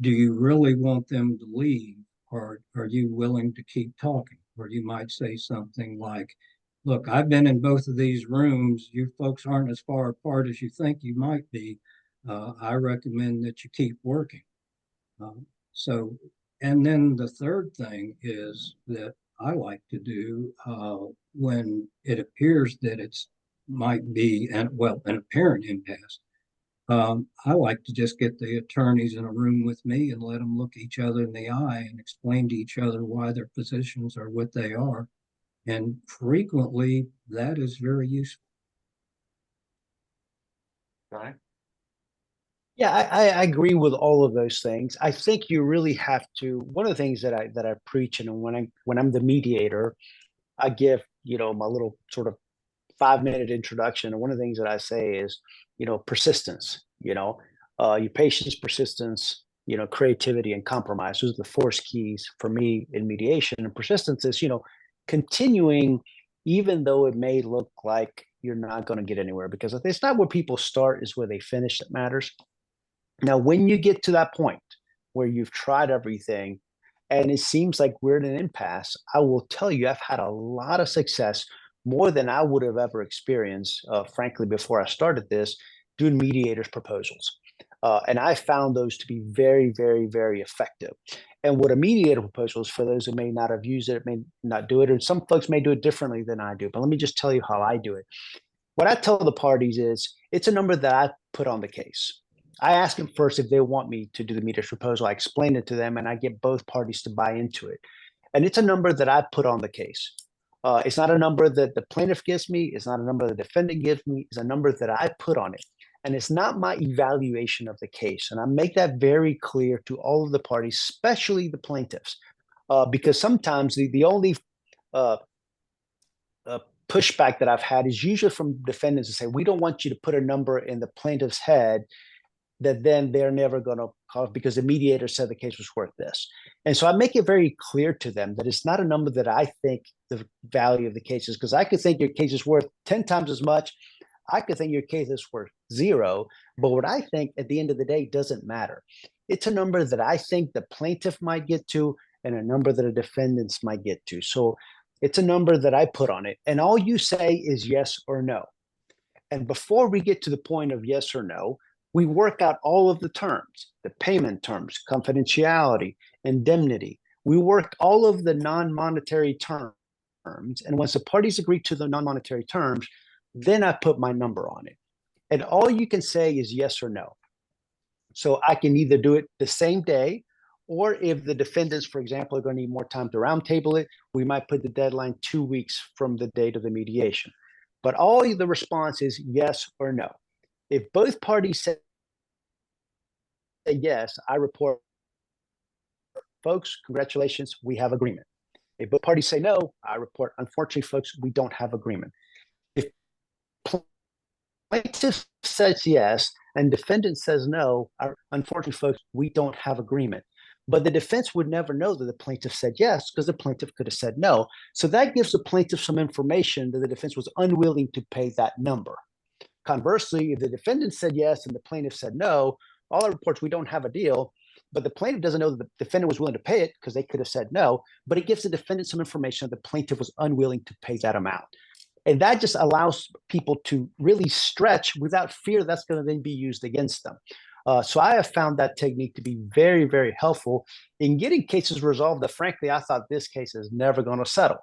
Do you really want them to leave, or are you willing to keep talking? Or you might say something like, look, I've been in both of these rooms. You folks aren't as far apart as you think you might be. I recommend that you keep working. And then the third thing is that I like to do when it appears that it's might be an apparent impasse. I like to just get the attorneys in a room with me and let them look each other in the eye and explain to each other why their positions are what they are. And frequently that is very useful. Okay. Yeah, I agree with all of those things. I think you really have to. One of the things that I preach, and when I'm the mediator, I give my little sort of 5-minute introduction. And one of the things that I say is, persistence. Your patience, persistence, creativity, and compromise. Those are the 4 keys for me in mediation. And persistence is, continuing, even though it may look like you're not going to get anywhere, because it's not where people start, is where they finish that matters. Now, when you get to that point where you've tried everything and it seems like we're in an impasse, I will tell you, I've had a lot of success, more than I would have ever experienced, frankly, before I started this, doing mediators proposals. And I found those to be very, very, very effective. And what a mediator proposal is, for those who may not have used it, may not do it, or some folks may do it differently than I do. But let me just tell you how I do it. What I tell the parties is it's a number that I put on the case. I ask them first if they want me to do the mediator's proposal. I explain it to them, and I get both parties to buy into it. And it's a number that I put on the case. It's not a number that the plaintiff gives me. It's not a number the defendant gives me. It's a number that I put on it. And it's not my evaluation of the case. And I make that very clear to all of the parties, especially the plaintiffs, because sometimes the only pushback that I've had is usually from defendants to say, we don't want you to put a number in the plaintiff's head that then they're never going to call, because the mediator said the case was worth this. And so I make it very clear to them that it's not a number that I think the value of the case is, because I could think your case is worth 10 times as much. I could think your case is worth 0, but what I think at the end of the day doesn't matter. It's a number that I think the plaintiff might get to and a number that a defendants might get to. So it's a number that I put on it. And all you say is yes or no. And before we get to the point of yes or no, we work out all of the terms, the payment terms, confidentiality, indemnity. We work all of the non-monetary terms. And once the parties agree to the non-monetary terms, then I put my number on it. And all you can say is yes or no. So I can either do it the same day, or if the defendants, for example, are going to need more time to roundtable it, we might put the deadline 2 weeks from the date of the mediation. But all the response is yes or no. If both parties say yes, I report, folks, congratulations, we have agreement. If both parties say no, I report, unfortunately, folks, we don't have agreement. If plaintiff says yes and defendant says no, unfortunately, folks, we don't have agreement. But the defense would never know that the plaintiff said yes, because the plaintiff could have said no. So that gives the plaintiff some information that the defense was unwilling to pay that number. Conversely, if the defendant said yes and the plaintiff said no, all our reports, we don't have a deal, but the plaintiff doesn't know that the defendant was willing to pay it because they could have said no, but it gives the defendant some information that the plaintiff was unwilling to pay that amount. And that just allows people to really stretch without fear that's going to then be used against them. So I have found that technique to be very, very helpful in getting cases resolved that, frankly, I thought this case is never going to settle.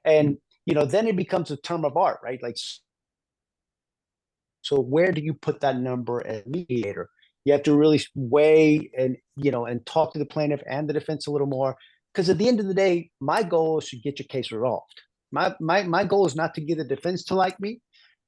And, then it becomes a term of art, right? Like, so where do you put that number as mediator? You have to really weigh and talk to the plaintiff and the defense a little more, because at the end of the day, my goal is to get your case resolved. My goal is not to get the defense to like me.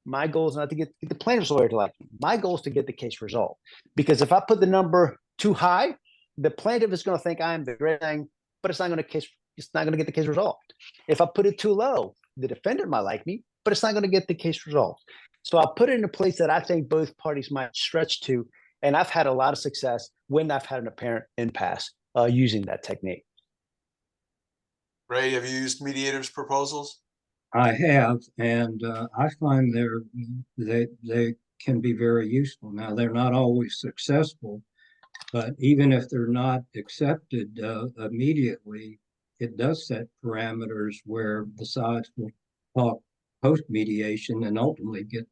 My goal is not to get the plaintiff's lawyer to like me. My goal is to get the case resolved. Because if I put the number too high, the plaintiff is going to think I am the great thing, but it's not going to get the case resolved. If I put it too low, the defendant might like me, but it's not going to get the case resolved. So I'll put it in a place that I think both parties might stretch to. And I've had a lot of success when I've had an apparent impasse using that technique. Ray, have you used mediators proposals? I have, and I find they can be very useful. Now, they're not always successful, but even if they're not accepted immediately, it does set parameters where the sides will talk post-mediation and ultimately get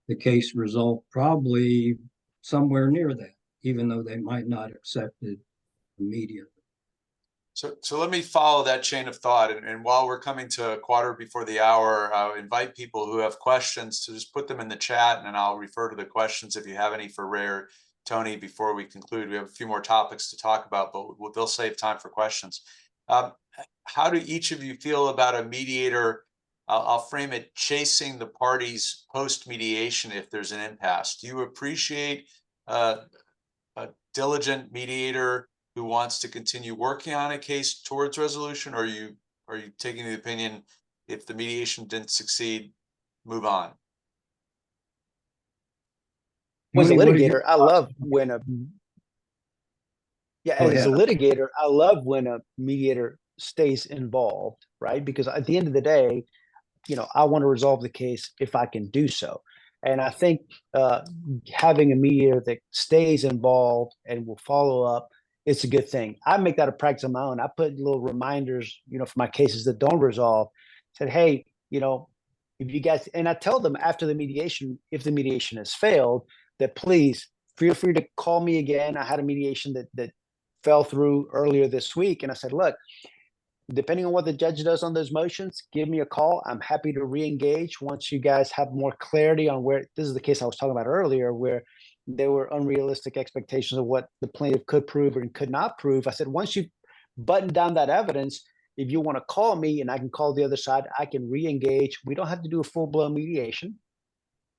the case resolved probably somewhere near that, even though they might not accept it immediately. So let me follow that chain of thought. And while we're coming to a quarter before the hour, I'll invite people who have questions to just put them in the chat, and I'll refer to the questions if you have any for Ray or Tony before we conclude. We have a few more topics to talk about, but they'll save time for questions. How do each of you feel about a mediator? I'll frame it, chasing the parties post-mediation if there's an impasse. Do you appreciate a diligent mediator who wants to continue working on a case towards resolution, or are you taking the opinion if the mediation didn't succeed, move on? As a litigator, I love when a mediator stays involved, right? Because at the end of the day, I want to resolve the case if I can do so. And I think having a mediator that stays involved and will follow up, it's a good thing. I make that a practice of my own. I put little reminders, for my cases that don't resolve. Said, hey, if you guys, and I tell them after the mediation, if the mediation has failed, that please feel free to call me again. I had a mediation that fell through earlier this week, and I said, look, depending on what the judge does on those motions, give me a call. I'm happy to re-engage once you guys have more clarity on where this is the case I was talking about earlier, where there were unrealistic expectations of what the plaintiff could prove and could not prove. I said, once you button down that evidence, if you want to call me and I can call the other side, I can re-engage. We don't have to do a full-blown mediation.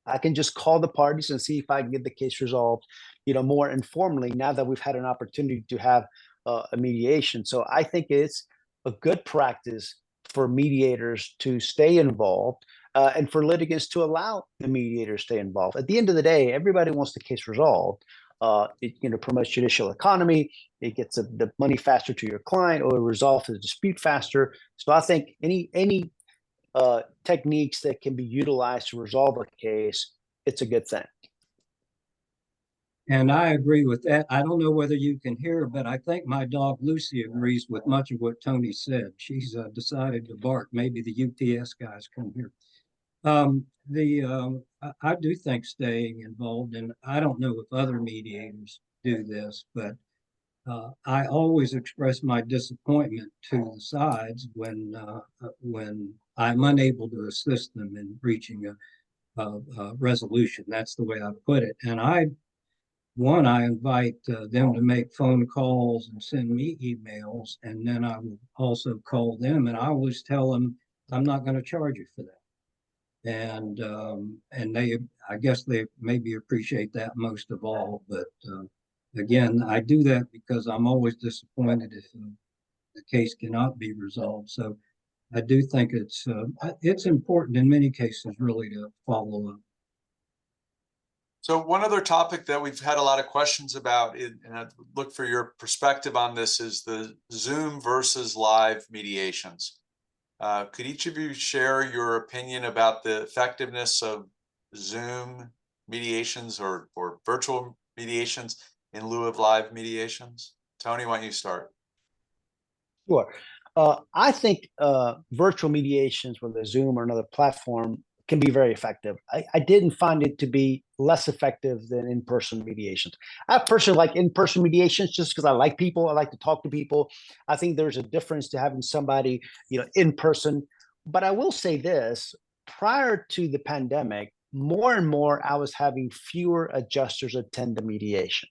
I can just call the parties and see if I can get the case resolved, more informally now that we've had an opportunity to have a mediation. So I think it's a good practice for mediators to stay involved and for litigants to allow the mediator to stay involved. At the end of the day, everybody wants the case resolved. It promotes judicial economy. It gets the money faster to your client, or it resolves the dispute faster. So I think any techniques that can be utilized to resolve a case, it's a good thing. And I agree with that. I don't know whether you can hear, but I think my dog Lucy agrees with much of what Tony said. She's decided to bark. Maybe the UPS guys come here. I do think staying involved, and I don't know if other mediators do this, but I always express my disappointment to the sides when I'm unable to assist them in reaching a resolution. That's the way I put it. And I invite them to make phone calls and send me emails, and then I will also call them, and I always tell them I'm not going to charge you for that. And they, I guess they maybe appreciate that most of all. But again, I do that because I'm always disappointed if the case cannot be resolved. So I do think it's important in many cases really to follow up. So one other topic that we've had a lot of questions about, and I'd look for your perspective on this, is the Zoom versus live mediations. Could each of you share your opinion about the effectiveness of Zoom mediations or virtual mediations in lieu of live mediations? Tony, why don't you start? Sure. I think virtual mediations, whether Zoom or another platform, can be very effective. I didn't find it to be less effective than in-person mediations. I personally like in-person mediations just because I like people. I like to talk to people. I think there's a difference to having somebody, in person. But I will say this, prior to the pandemic, more and more I was having fewer adjusters attend the mediation.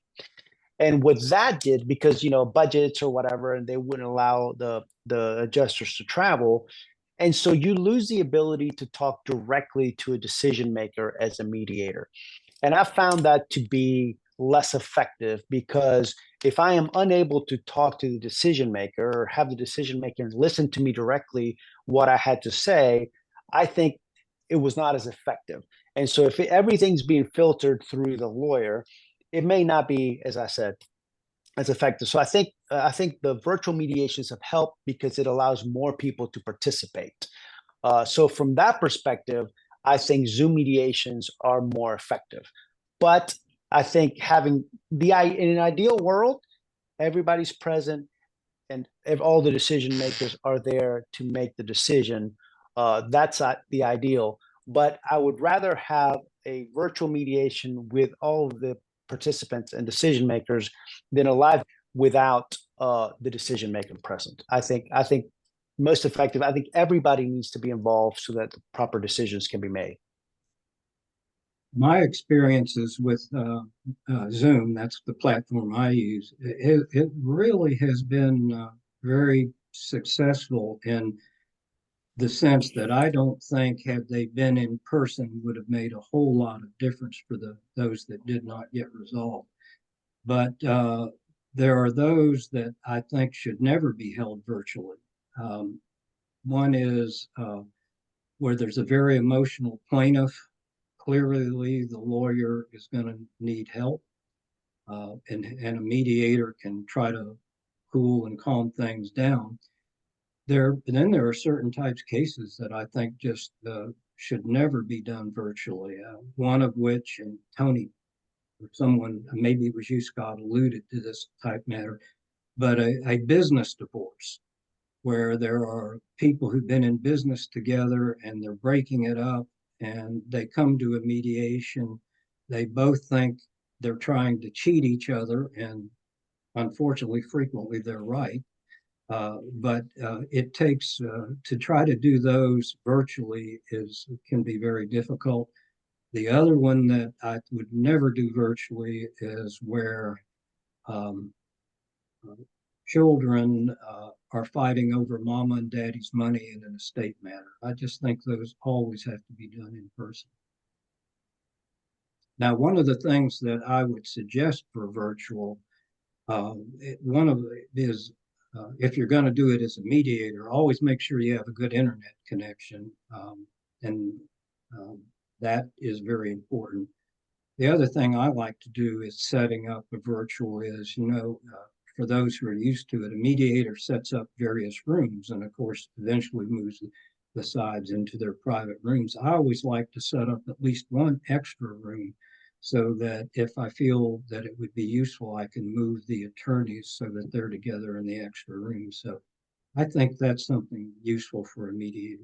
And what that did, because budgets or whatever, and they wouldn't allow the adjusters to travel, and so you lose the ability to talk directly to a decision maker as a mediator. And I found that to be less effective, because if I am unable to talk to the decision maker or have the decision maker listen to me directly what I had to say, I think it was not as effective. And so if everything's being filtered through the lawyer, it may not be, as I said, as effective. So I think the virtual mediations have helped because it allows more people to participate. So from that perspective, I think Zoom mediations are more effective. But I think in an ideal world, everybody's present and all the decision makers are there to make the decision. That's not the ideal. But I would rather have a virtual mediation with all of the participants and decision makers than a live without the decision maker present. I think most effective. I think everybody needs to be involved so that the proper decisions can be made. My experiences with Zoom, that's the platform I use, it really has been very successful in the sense that I don't think, had they been in person, would have made a whole lot of difference for those that did not get resolved. But there are those that I think should never be held virtually. One is where there's a very emotional plaintiff. Clearly, the lawyer is going to need help, and a mediator can try to cool and calm things down. Then there are certain types of cases that I think just should never be done virtually. One of which, and Tony, or someone, maybe it was you, Scott, alluded to this type matter, but a business divorce, where there are people who've been in business together and they're breaking it up, and they come to a mediation. they both think they're trying to cheat each other, and unfortunately, frequently they're right. But it takes to try to do those virtually can be very difficult. The other one that I would never do virtually is where um, children are fighting over mama and daddy's money in an estate matter. I just think those always have to be done in person. Now, one of the things that I would suggest for virtual, one of it is if you're going to do it as a mediator, always make sure you have a good internet connection, and um, that is very important. The other thing I like to do is setting up a virtual is, for those who are used to it, a mediator sets up various rooms and, of course, eventually moves the sides into their private rooms. I always like to set up at least one extra room so that if I feel that it would be useful, I can move the attorneys so that they're together in the extra room. So I think that's something useful for a mediator.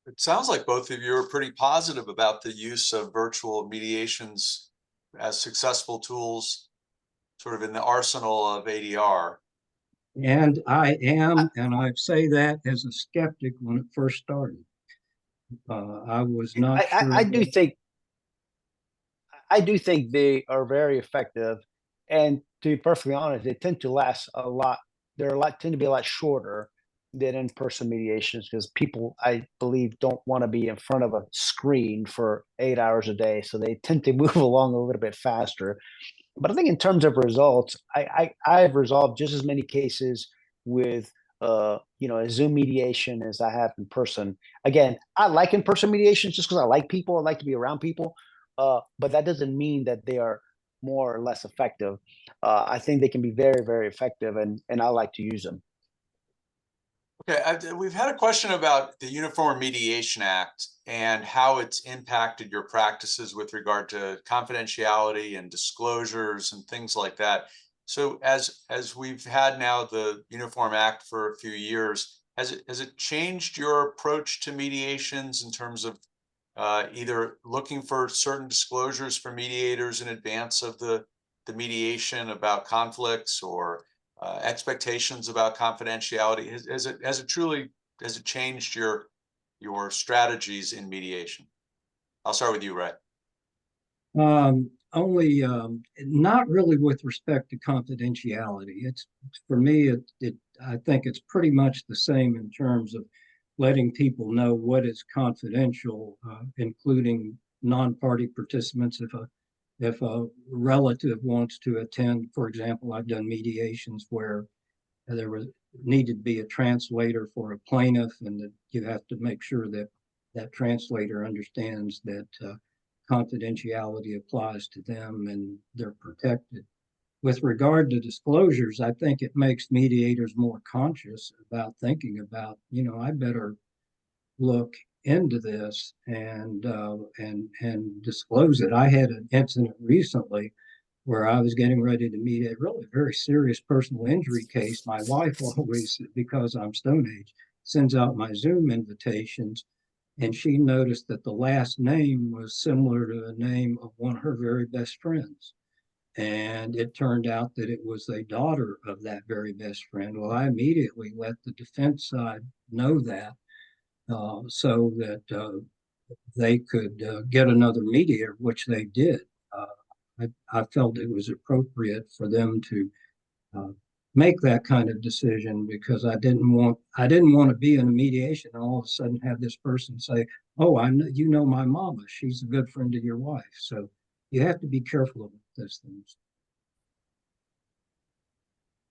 It sounds like both of you are pretty positive about the use of virtual mediations as successful tools, sort of in the arsenal of ADR. And I am, and I say that as a skeptic when it first started. I was not sure. I do think they are very effective, and to be perfectly honest, they tend to last a lot. Tend to be a lot shorter than in-person mediations because people, I believe, don't want to be in front of a screen for 8 hours a day, so they tend to move along a little bit faster. But I think in terms of results, I've resolved just as many cases with a Zoom mediation as I have in person. Again, I like in-person mediations just because I like people. I like to be around people. But that doesn't mean that they are more or less effective. I think they can be very, very effective, and I like to use them. Okay, we've had a question about the Uniform Mediation Act and how it's impacted your practices with regard to confidentiality and disclosures and things like that. So as we've had now the Uniform Act for a few years, has it changed your approach to mediations in terms of either looking for certain disclosures for mediators in advance of the mediation about conflicts or expectations about confidentiality? Has it changed your strategies in mediation? I'll start with you, Ray. Only not really with respect to confidentiality. It's for me, I think it's pretty much the same in terms of letting people know what is confidential, including non-party participants. If a relative wants to attend, for example, I've done mediations where there was needed to be a translator for a plaintiff, and that you have to make sure that that translator understands that confidentiality applies to them and they're protected. With regard to disclosures, I think it makes mediators more conscious about thinking about, I better look into this and disclose it. I had an incident recently where I was getting ready to mediate a really very serious personal injury case. My wife always, because I'm Stone Age, sends out my Zoom invitations, and she noticed that the last name was similar to the name of one of her very best friends. And it turned out that it was a daughter of that very best friend. Well, I immediately let the defense side know that, so that they could get another mediator, which they did. I felt it was appropriate for them to make that kind of decision because I didn't want to be in a mediation and all of a sudden have this person say, "Oh, you know my mama. She's a good friend of your wife." So you have to be careful about those things.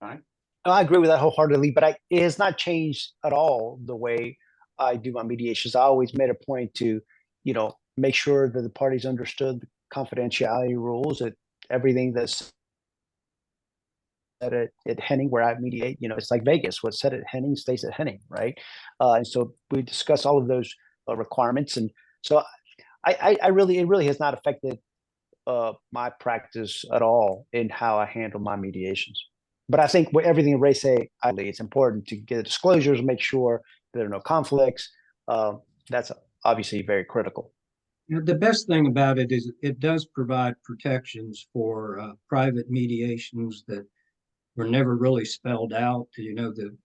All right. I agree with that wholeheartedly, but it has not changed at all the way I do my mediations. I always made a point to, make sure that the parties understood the confidentiality rules, that everything that's said at Henning, where I mediate, it's like Vegas. What's said at Henning stays at Henning, right? And so we discuss all of those requirements, and so it really has not affected my practice at all in how I handle my mediations. But I think with everything Ray say, it's important to get the disclosures, make sure there are no conflicts. That's obviously very critical. You know, the best thing about it is it does provide protections for private mediations that were never really spelled out. You know, the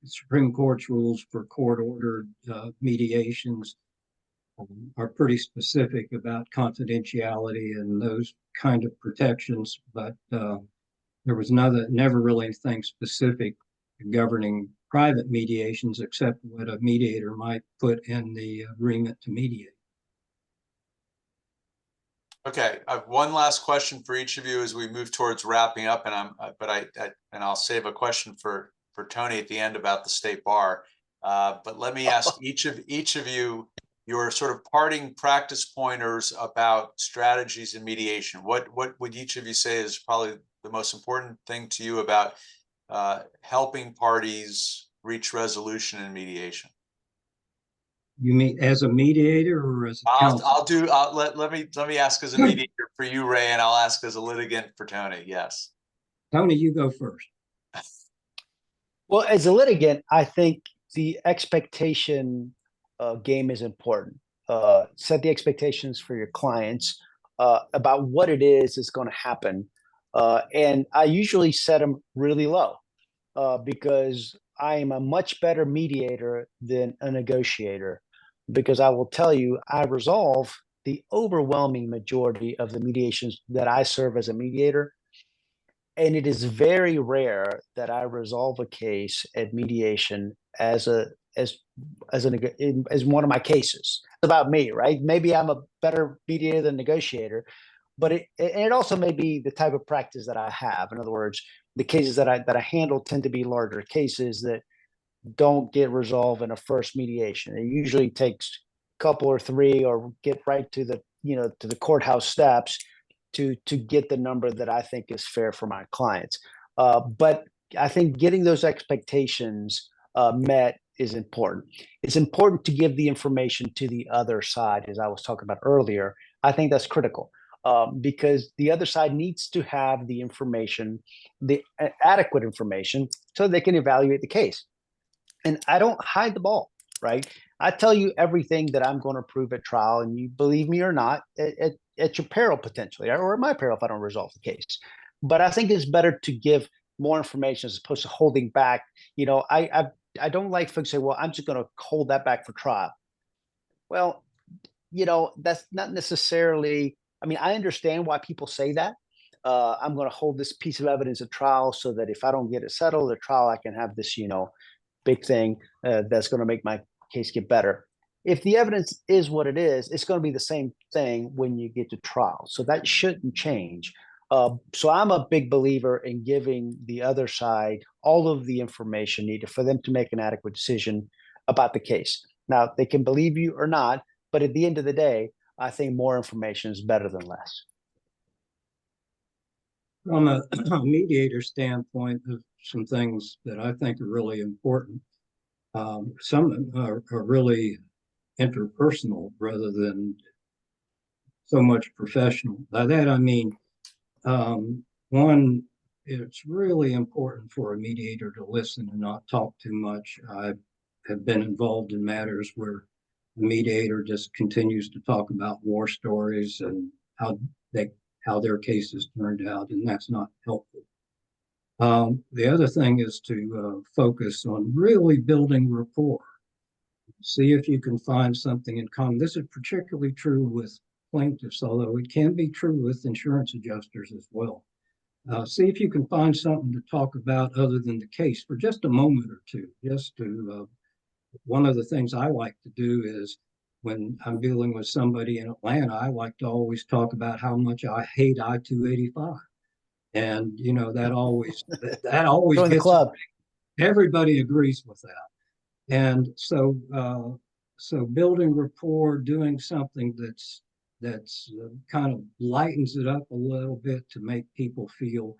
Supreme Court's rules for court-ordered mediations are pretty specific about confidentiality and those kind of protections, but there was never really anything specific governing private mediations except what a mediator might put in the agreement to mediate. Okay, I have one last question for each of you as we move towards wrapping up, and I'll save a question for Tony at the end about the state bar. But let me ask each of you your sort of parting practice pointers about strategies in mediation. What would each of you say is probably the most important thing to you about helping parties reach resolution in mediation? You mean as a mediator or as a counsel? Let me ask as a mediator for you, Ray, and I'll ask as a litigant for Tony. Yes. Tony, you go first. Well, as a litigant, I think the expectation game is important. Set the expectations for your clients about what it is going to happen. And I usually set them really low because I am a much better mediator than a negotiator. Because I will tell you, I resolve the overwhelming majority of the mediations that I serve as a mediator. And it is very rare that I resolve a case at mediation as one of my cases. It's about me, right? Maybe I'm a better mediator than negotiator, but it also may be the type of practice that I have. In other words, the cases that I handle tend to be larger cases that don't get resolved in a first mediation. It usually takes a couple or three, or get right to the courthouse steps to get the number that I think is fair for my clients. But I think getting those expectations met is important. It's important to give the information to the other side, as I was talking about earlier. I think that's critical. Because the other side needs to have the information, the adequate information, so they can evaluate the case. And I don't hide the ball, right? I tell you everything that I'm going to prove at trial, and you believe me or not, at your peril potentially, or at my peril if I don't resolve the case. But I think it's better to give more information as opposed to holding back. You know, I don't like folks say, well, I'm just going to hold that back for trial. Well, that's not necessarily, I mean, I understand why people say that. I'm going to hold this piece of evidence at trial so that if I don't get it settled at trial, I can have this, big thing that's going to make my case get better. If the evidence is what it is, it's going to be the same thing when you get to trial. So that shouldn't change. So I'm a big believer in giving the other side all of the information needed for them to make an adequate decision about the case. Now, they can believe you or not, but at the end of the day, I think more information is better than less. From a mediator standpoint, there's some things that I think are really important. Some are really interpersonal rather than so much professional. By that, I mean, one, it's really important for a mediator to listen and not talk too much. I have been involved in matters where the mediator just continues to talk about war stories and how their cases turned out, and that's not helpful. The other thing is to focus on really building rapport. See if you can find something in common. This is particularly true with plaintiffs, although it can be true with insurance adjusters as well. See if you can find something to talk about other than the case for just a moment or two. One of the things I like to do is when I'm dealing with somebody in Atlanta, I like to always talk about how much I hate I-285. And, that always Join the club. Everybody agrees with that. And so building rapport, doing something that's kind of lightens it up a little bit to make people feel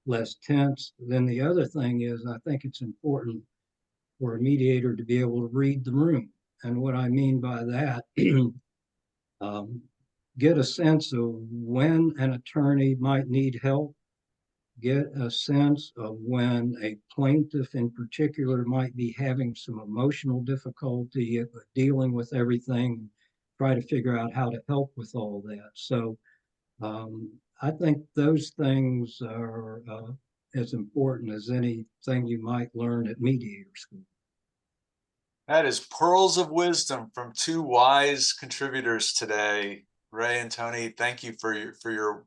less tense. Then the other thing is, I think it's important for a mediator to be able to read the room. And what I mean by that, get a sense of when an attorney might need help, get a sense of when a plaintiff in particular might be having some emotional difficulty dealing with everything try to figure out how to help with all that. So I think those things are as important as anything you might learn at mediator school. That is pearls of wisdom from two wise contributors today. Ray and Tony, thank you for your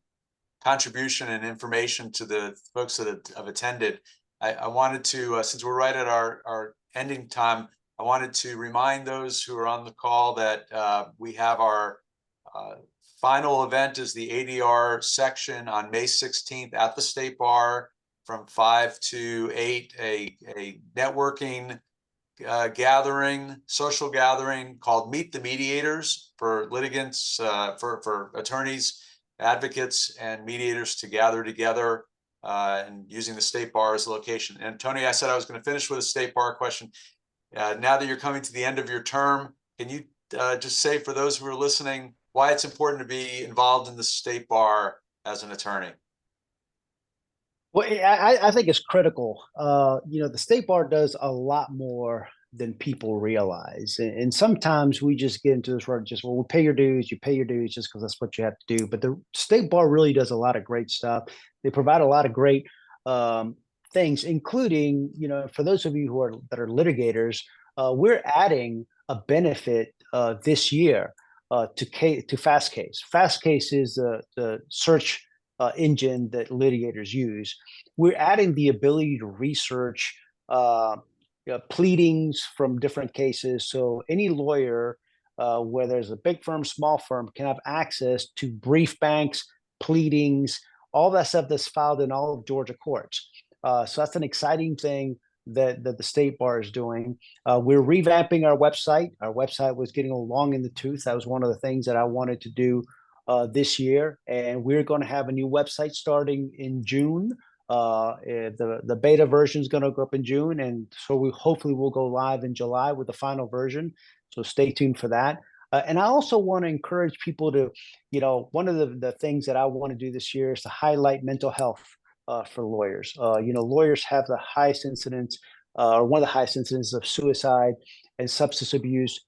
contribution and information to the folks that have attended. I wanted to, since we're right at our ending time, I wanted to remind those who are on the call that we have our final event is the ADR section on May 16th at the State Bar from 5 to 8, a networking social gathering called Meet the Mediators for litigants, for attorneys, advocates, and mediators to gather together and using the State Bar as a location. And Tony, I said I was going to finish with a State Bar question. Now that you're coming to the end of your term, can you just say for those who are listening why it's important to be involved in the State Bar as an attorney? Well, I think it's critical. The State Bar does a lot more than people realize. And sometimes we just get into this word, we pay your dues, you pay your dues just because that's what you have to do. But the State Bar really does a lot of great stuff. They provide a lot of great things, including, for those of you that are litigators, we're adding a benefit this year to Fast Case. Fast Case is the search engine that litigators use. We're adding the ability to research pleadings from different cases. So any lawyer, whether there's a big firm, small firm, can have access to brief banks, pleadings, all that stuff that's filed in all of Georgia courts. So that's an exciting thing that the State Bar is doing. We're revamping our website. Our website was getting long in the tooth. That was one of the things that I wanted to do this year. And we're going to have a new website starting in June. The beta version is going to go up in June. And so hopefully we'll go live in July with the final version. So stay tuned for that. And I also want to encourage people to, one of the things that I want to do this year is to highlight mental health for lawyers. Lawyers have the highest incidence, or one of the highest incidents of suicide and substance abuse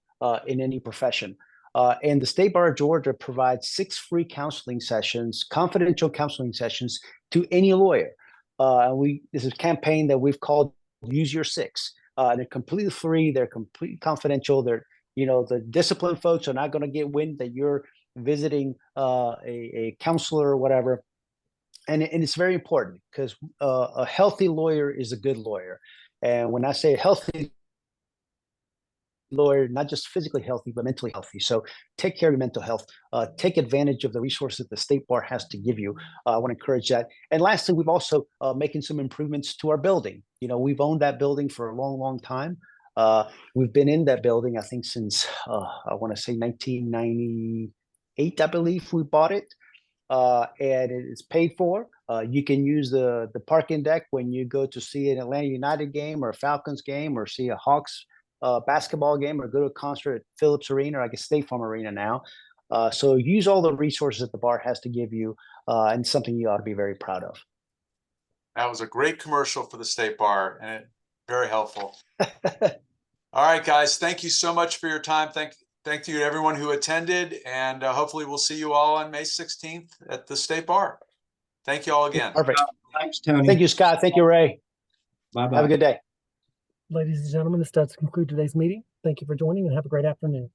in any profession. And the State Bar of Georgia provides 6 free counseling sessions, confidential counseling sessions to any lawyer. This is a campaign that we've called Use Your 6. They're completely free. They're completely confidential. The disciplined folks are not going to get wind that you're visiting a counselor or whatever. And it's very important because a healthy lawyer is a good lawyer. And when I say healthy lawyer, not just physically healthy, but mentally healthy. So take care of your mental health. Take advantage of the resources the State Bar has to give you. I want to encourage that. And lastly, we've also making some improvements to our building. We've owned that building for a long, long time. We've been in that building, I think, since I want to say 1998, I believe we bought it. And it's paid for. You can use the parking deck when you go to see an Atlanta United game or a Falcons game or see a Hawks basketball game or go to a concert at Phillips Arena, or I guess State Farm Arena now. So use all the resources that the bar has to give you, and something you ought to be very proud of. That was a great commercial for the State Bar and very helpful. All right, guys, thank you so much for your time. Thank you to everyone who attended, and hopefully we'll see you all on May 16th at the State Bar. Thank you all again. Perfect. Thanks, Tony. Thank you, Scott. Thank you, Ray. Bye-bye. Have a good day. Ladies and gentlemen, this does conclude today's meeting. Thank you for joining and have a great afternoon.